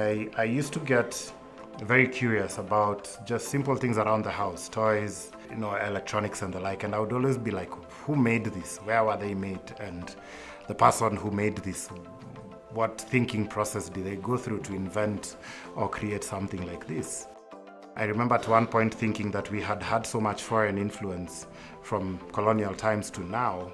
I used to get very curious about just simple things around the house, toys, electronics and the like. And I would always be like, who made this? Where were they made? And the person who made this, what thinking process did they go through to invent or create something like this? I remember at one point thinking that we had had so much foreign influence from colonial times to now,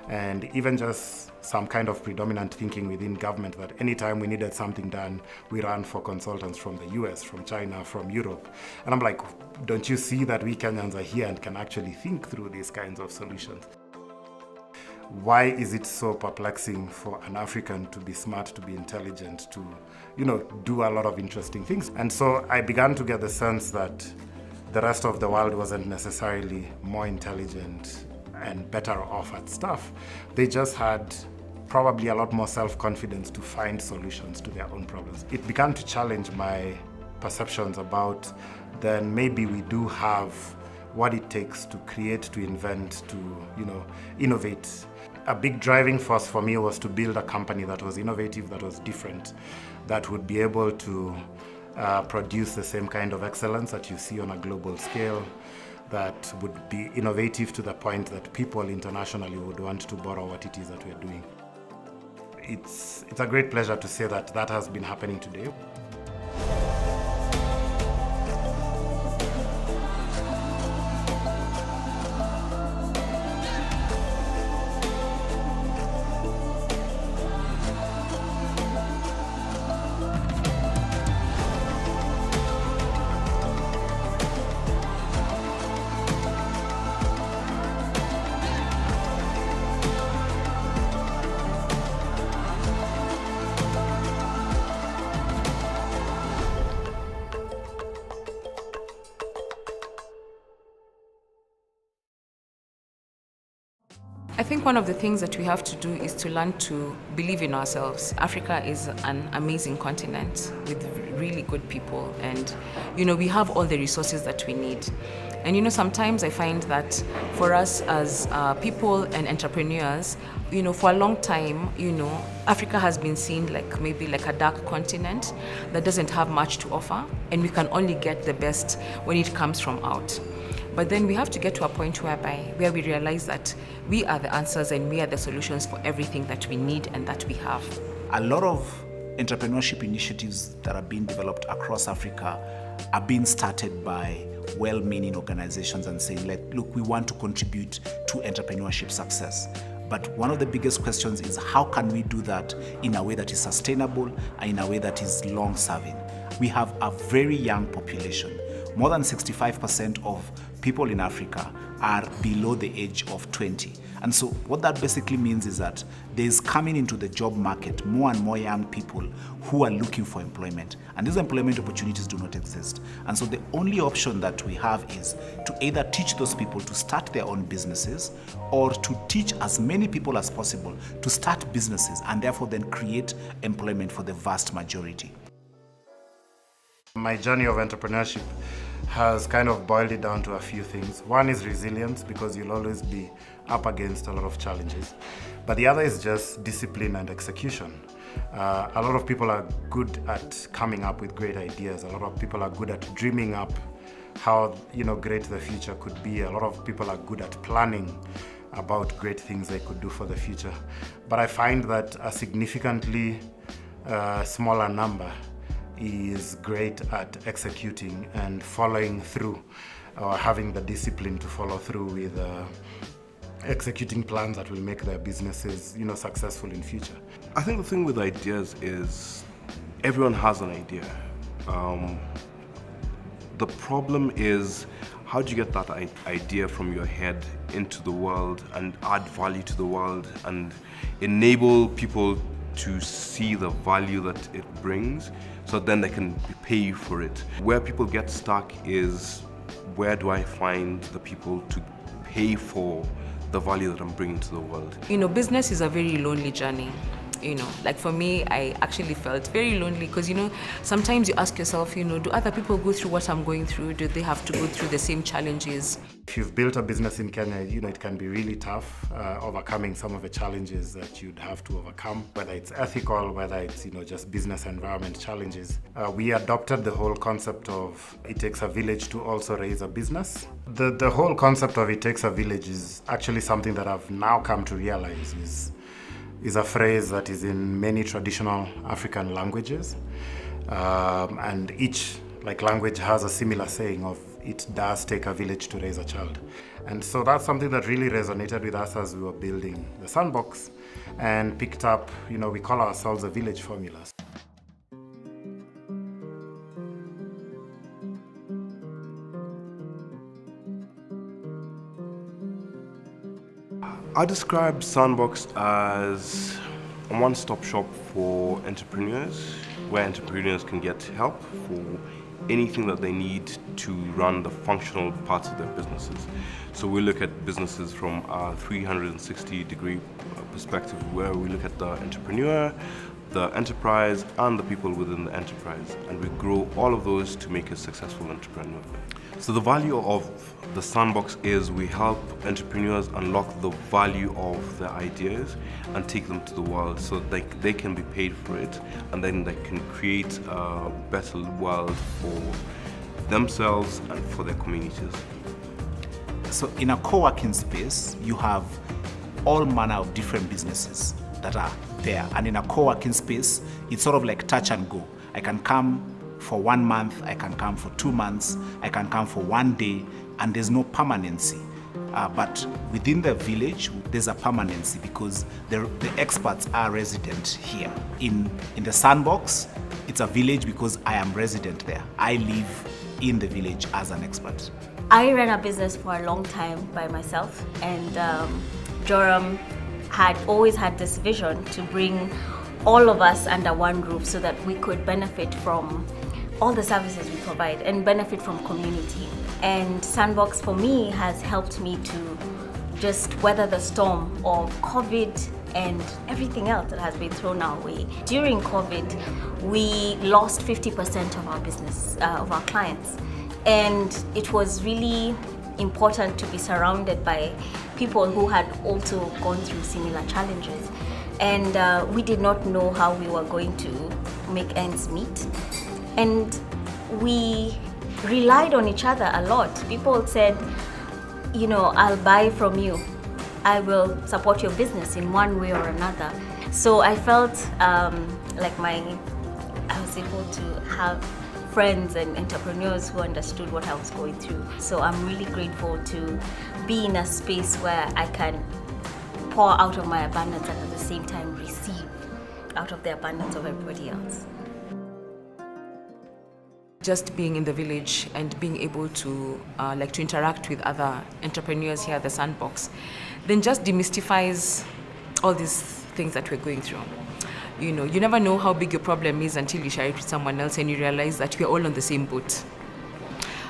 and even just some kind of predominant thinking within government that anytime we needed something done, we ran for consultants from the US, from China, from Europe. And I'm like, don't you see that we Kenyans are here and can actually think through these kinds of solutions? Why is it so perplexing for an African to be smart, to be intelligent, to, do a lot of interesting things? And so I began to get the sense that the rest of the world wasn't necessarily more intelligent and better off at stuff. They just had probably a lot more self-confidence to find solutions to their own problems. It began to challenge my perceptions about then maybe we do have what it takes to create, to invent, to innovate. A big driving force for me was to build a company that was innovative, that was different, that would be able to produce the same kind of excellence that you see on a global scale, that would be innovative to the point that people internationally would want to borrow what it is that we're doing. It's a great pleasure to say that that has been happening today. I think one of the things that we have to do is to learn to believe in ourselves. Africa is an amazing continent with really good people, and we have all the resources that we need. And sometimes I find that for us as people and entrepreneurs, for a long time, Africa has been seen maybe like a dark continent that doesn't have much to offer, and we can only get the best when it comes from out. But then we have to get to a point where we realize that we are the answers and we are the solutions for everything that we need and that we have. A lot of entrepreneurship initiatives that are being developed across Africa are being started by well-meaning organizations and saying, look, we want to contribute to entrepreneurship success. But one of the biggest questions is how can we do that in a way that is sustainable and in a way that is long-serving? We have a very young population. More than 65% of people in Africa are below the age of 20. And so what that basically means is that there's coming into the job market more and more young people who are looking for employment. And these employment opportunities do not exist. And so the only option that we have is to either teach those people to start their own businesses or to teach as many people as possible to start businesses and therefore then create employment for the vast majority. My journey of entrepreneurship has kind of boiled it down to a few things. One is resilience, because you'll always be up against a lot of challenges. But the other is just discipline and execution. A lot of people are good at coming up with great ideas. A lot of people are good at dreaming up how great the future could be. A lot of people are good at planning about great things they could do for the future. But I find that a significantly smaller number is great at executing and following through, or having the discipline to follow through with executing plans that will make their businesses successful in future. I think the thing with ideas is everyone has an idea. The problem is, how do you get that idea from your head into the world and add value to the world and enable people to see the value that it brings, so then they can pay you for it. Where people get stuck is, where do I find the people to pay for the value that I'm bringing to the world? Business is a very lonely journey. Like for me, I actually felt very lonely because, sometimes you ask yourself, do other people go through what I'm going through? Do they have to go through the same challenges? If if you've built a business in Kenya, it can be really tough overcoming some of the challenges that you'd have to overcome, whether it's ethical, whether it's, just business environment challenges. We adopted the whole concept of it takes a village to also raise a business. The whole concept of it takes a village is actually something that I've now come to realize is a phrase that is in many traditional African languages. And each language has a similar saying of it does take a village to raise a child. And so that's something that really resonated with us as we were building the Sandbox and picked up, we call ourselves a village formula. I describe Sandbox as a one-stop shop for entrepreneurs, where entrepreneurs can get help for anything that they need to run the functional parts of their businesses. So we look at businesses from a 360-degree perspective, where we look at the entrepreneur, the enterprise, and the people within the enterprise, and we grow all of those to make a successful entrepreneur. So the value of the Sandbox is we help entrepreneurs unlock the value of their ideas and take them to the world so they can be paid for it, and then they can create a better world for themselves and for their communities. So in a co-working space, you have all manner of different businesses that are there. And in a co-working space, it's sort of like touch and go. I can come for 1 month, I can come for 2 months, I can come for 1 day, and there's no permanency. But within the village, there's a permanency because the experts are resident here. In the Sandbox, it's a village because I am resident there. I live in the village as an expert. I ran a business for a long time by myself, and Joram had always had this vision to bring all of us under one roof so that we could benefit from all the services we provide and benefit from community. And Sandbox for me has helped me to just weather the storm of COVID and everything else that has been thrown our way. During COVID, we lost 50% of our business, of our clients. And it was really important to be surrounded by people who had also gone through similar challenges. And we did not know how we were going to make ends meet. And we relied on each other a lot. People said, I'll buy from you. I will support your business in one way or another. So I felt like I was able to have friends and entrepreneurs who understood what I was going through. So I'm really grateful to be in a space where I can pour out of my abundance and at the same time receive out of the abundance of everybody else. Just being in the village and being able to to interact with other entrepreneurs here at the Sandbox, then just demystifies all these things that we're going through. You never know how big your problem is until you share it with someone else and you realize that we're all on the same boat.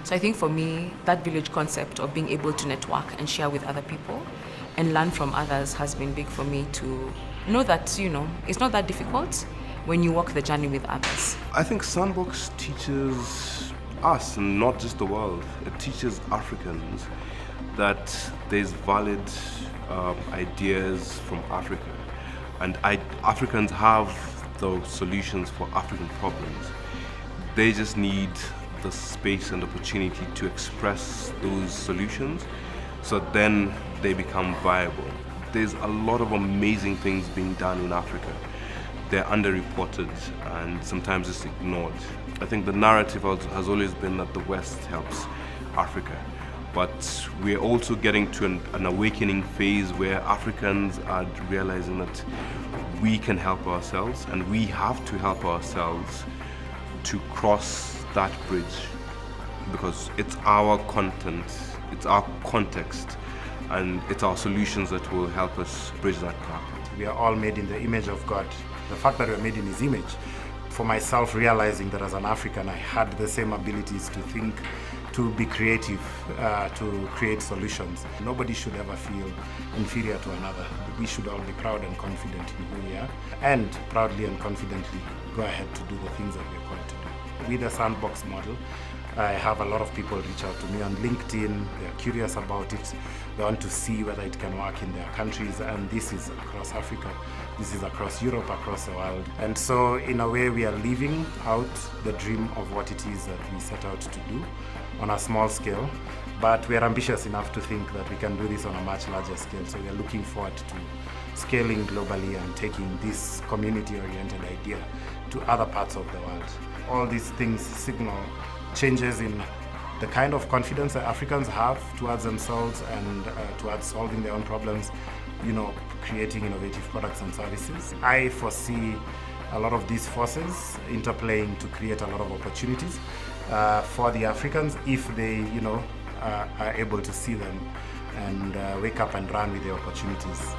So I think for me, that village concept of being able to network and share with other people and learn from others has been big for me to know that, it's not that difficult when you walk the journey with others. I think Sandbox teaches us, and not just the world, it teaches Africans that there's valid ideas from Africa. And Africans have the solutions for African problems. They just need the space and opportunity to express those solutions so then they become viable. There's a lot of amazing things being done in Africa. They're underreported and sometimes it's ignored. I think the narrative has always been that the West helps Africa. But we're also getting to an awakening phase where Africans are realizing that we can help ourselves and we have to help ourselves to cross that bridge, because it's our content, it's our context, and it's our solutions that will help us bridge that gap. We are all made in the image of God. The fact that we're made in His image, for myself realizing that as an African I had the same abilities to think, to be creative, to create solutions. Nobody should ever feel inferior to another. We should all be proud and confident in who we are, and proudly and confidently go ahead to do the things that we're called to do. With the Sandbox model, I have a lot of people reach out to me on LinkedIn. They're curious about it. They want to see whether it can work in their countries, and this is across Africa. This is across Europe, across the world. And so in a way, we are living out the dream of what it is that we set out to do on a small scale. But we are ambitious enough to think that we can do this on a much larger scale. So we are looking forward to scaling globally and taking this community-oriented idea to other parts of the world. All these things signal changes in the kind of confidence that Africans have towards themselves and towards solving their own problems, creating innovative products and services. I foresee a lot of these forces interplaying to create a lot of opportunities for the Africans if they, are able to see them and wake up and run with the opportunities.